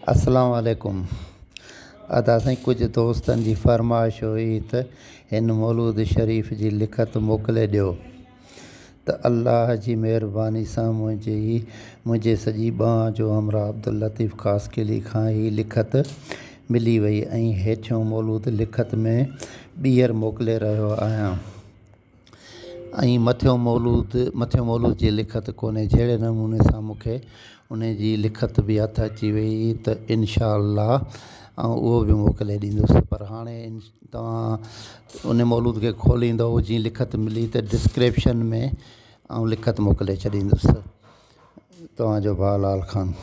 अस्सलाम वालेकुम। अद असां कुछ दोस्तन जी फरमाइश हुई त हिन मौलूद शरीफ़ जी लिखत मोकिले ॾियो त अल्लाह जी महिरबानी सां मुंहिंजे सॼी बांह जो हमरा अब्दुल लतीफ़ कासकिली खां ही लिखत मिली वई ऐं हेठियों मौलूद लिखत में ॿीहर मोकिले रहियो आहियां ऐं मथियों मौलूद जी लिखत कोन्हे। जहिड़े नमूने सां मूंखे उन जी लिखत बि हथ अची वई त इनशा अल्लाह उहो बि मोकिले ॾींदुसि। पर हाणे तव्हां उन मौलूद खे खोलींदो जीअं लिखत मिली त डिस्क्रिप्शन में लिखत मोकिले छॾींदुसि। तव्हांजो भाउ लाल ख़ान।